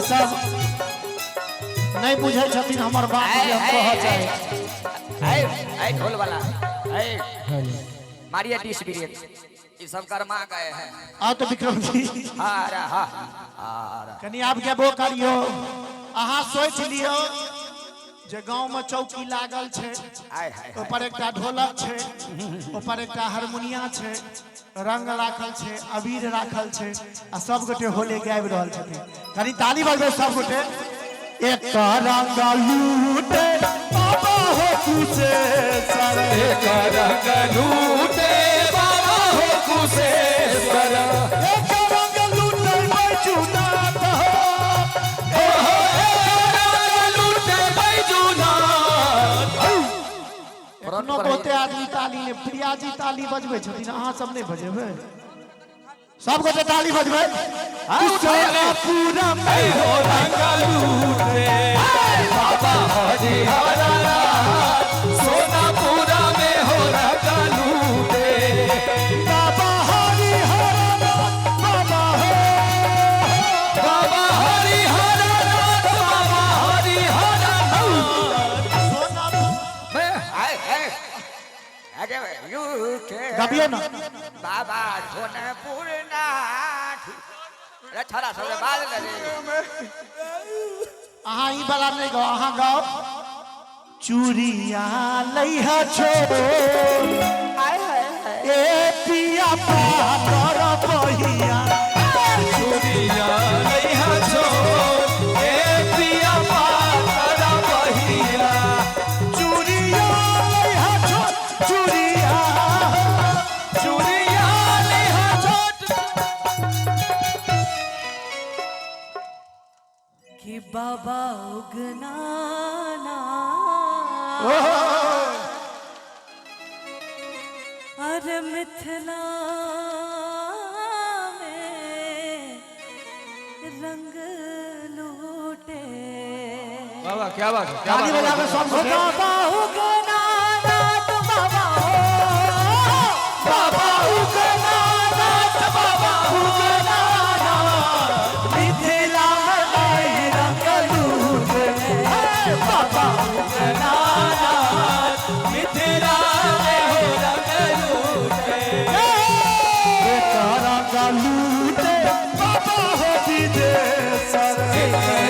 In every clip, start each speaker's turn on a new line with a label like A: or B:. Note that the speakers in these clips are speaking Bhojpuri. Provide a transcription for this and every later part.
A: सब नहीं बुझे छथिन हमर बात के हम कह चाहे
B: ऐ ढोल वाला ऐ मारिया डिश बिरियन ये सब कर्मा गए हैं।
A: आ तो विक्रम जी कनी आप के बो करियो अहाँ सोच लियो जे गांव में चौकी लागल छे ऊपर एकटा ढोलक छे ऊपर एकटा हारमोनिया छे रंग राखल छे अबीर राखल छे आ सब गोटे होले गाबि रहल छथिन कनी ताली बजबे सब गोटे एक रंग लूटे बाबा हो कुसे सर
C: एक रंग लूटे बाबा हो कुसे सर
A: एक रंग लूटे बैजुनाथ हो रनो बहुते आदमी ताली ले प्रिया जी ताली बजबे छथिन अहाँ सब नहीं बजेबे सब गोटे ताली बजबे
C: पूरा में हो रंग लूटे बाबा हरिहरा सोनापुरा में हो रंग लूटे
A: बाबा हरिहरा बाबा हो
C: बाबा हरिहरा बाबा हरिहरा
A: गबिए ना
B: बाबा सोनपुर नाथ छोरा सब बाज लगे
A: अहाँ ई वाला नहीं गाओ अहाँ गाओ चूड़िया लइहा छो ए पिया पातर बहिया
C: चूड़िया लइहा छो ए पिया पातर बहिया
A: चूड़िया लइहा छो चूड़िया
C: चूड़िया लइहा छो
D: कि बाबा उगनाना अरे मिथिला में रंग लूटे
C: बाबा क्या बात है क्या
A: ताली
C: बात
A: बजावे सब गोटे
D: बाबा उगनाना तो बाबा हो
A: बाबा उगनाना बाबा उगनाना मिथिला में आई रंग लूटे बाबा उगनाना
C: मिथिला में हो रंग लूटे
A: एक रंग लूटे बाबा हो विदेशर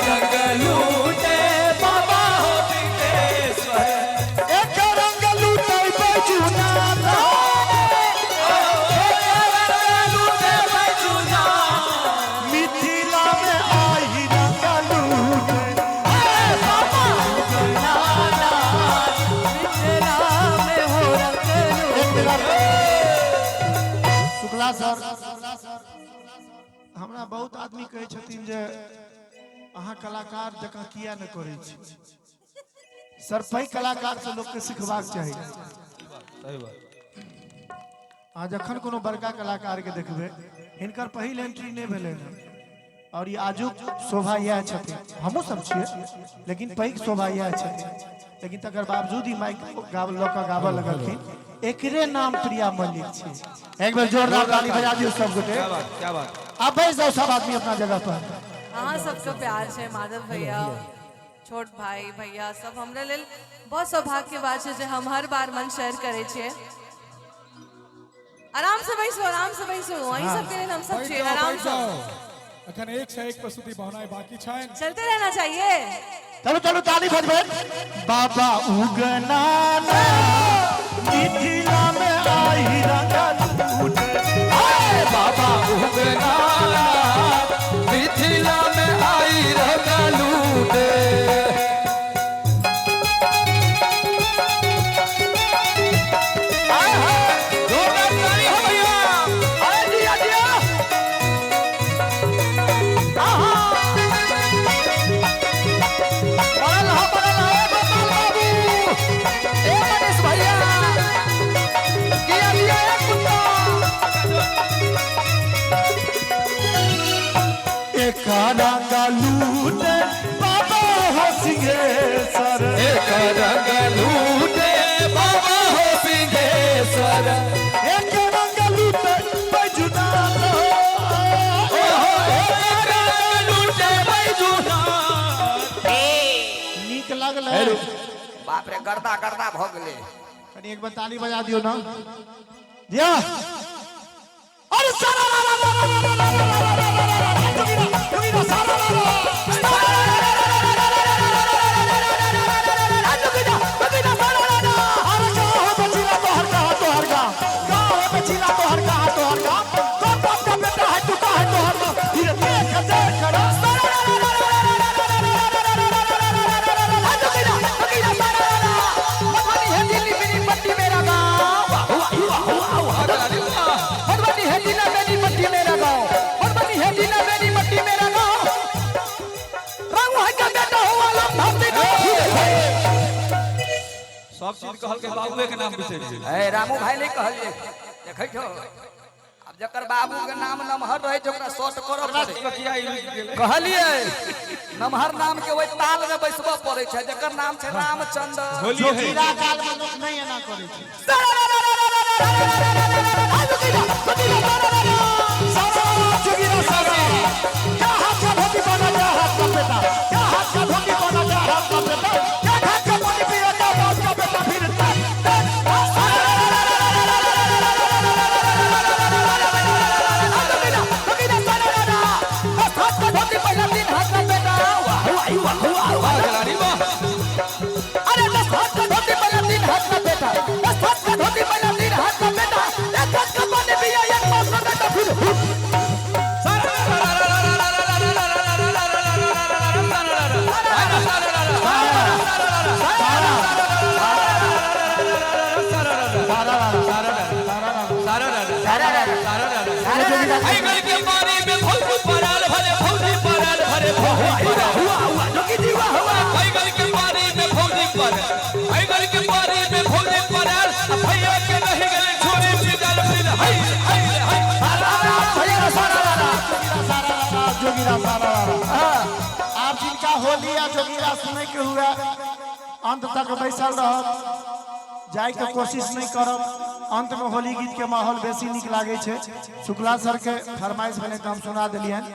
C: रंग लूटे बाबा हो विदेश्वर
A: एक रंग लूटे बैजुनाथ मिथिला में आई रंग लूटे बाबा उगनाना
D: मिथिला में हो रंग लूटे
A: शुक्ला सर हमरा बहुत आदमी कहे छथिन जे अहाँ कलाकार जकाँ किया न करै छी सर पैघ कलाकार से लोग के सिखबाक चाही
C: सही बात
A: अहाँ जखन कोनो बड़का कलाकार के देखबे हिनकर पहिल एंट्री नहीं भेलै हन और ये आजुक शोभा यह छथिन हमहूँ सब छियै लेकिन पैघ शोभा यह छथिन लेकिन तकर बावजूद ही माइक लऽ कऽ गाबऽ लगलखिन एकरे नाम प्रिया मल्लिक छी एक बेर जोरदार ताली बजा दियौ सब गोटे
C: क्या बात
A: अब बैठ जाओ सब आदमी अपना जगह पर
D: अहाँ सबके प्यार से माधव भैया छोट भाई भैया सब हमरे लेल बहुत सौभाग्य के बात है जे हम हर बार मन शेयर करे छिए आराम से बैसो वहीं सब के लेल हम सब छिए आराम से
E: अखन एक से एक प्रस्तुति भावनाएं बाकी छाइन
D: चलते रहना चाहिए
A: चलो चलो ताली बजबे बाबा उगनाना मिथिला में आई रंग लूटे
C: बाबा उगनाना मिथिला में आई रंग लूटे
A: रंग लूटे बाबा हो सिंहेश्वर
C: एक रंग लूटे बाबा हो सिंहेश्वर
A: एक रंग लूटे बैजुनाथ
C: एक रंग लूटे बैजुनाथ
A: लगले
B: बाप रे गर्दा गर्दा भ गेले
A: कनी एक बार ताली बजा दियो ना दिया अरे सारा
C: सब चीज कहल के बाबूए के नाम बिसर गेल
B: ए रामू भाई नहीं कहलिए देखै छो अब जकर बाबू के नाम नमहर रहे छै ओकरा शॉर्ट करब
C: बकिया
B: कहलिए नमहर नाम के ओइ ताल में बैसबो पड़ै छै जकर नाम छै रामचंद्र
A: जोगीरा काल में लोग नहीं एना करे छै जोगीरा सारा क्या हाथ का धोती बना जा हाथ का बेटा क्या हाथ का धोती बना जा हाथ का बेटा क्या हाथ का पानी पिया जा हाथ का बेटा फिर आप जिनका होली या जोगीरा सुने के हुआ अंत तक बैसल रह जाए के कोशिश नहीं करब अंत में होली गीत के माहौल बेसी निक लागे छे शुक्ला सर के फरमाइश बने तो हम सुना दिलियन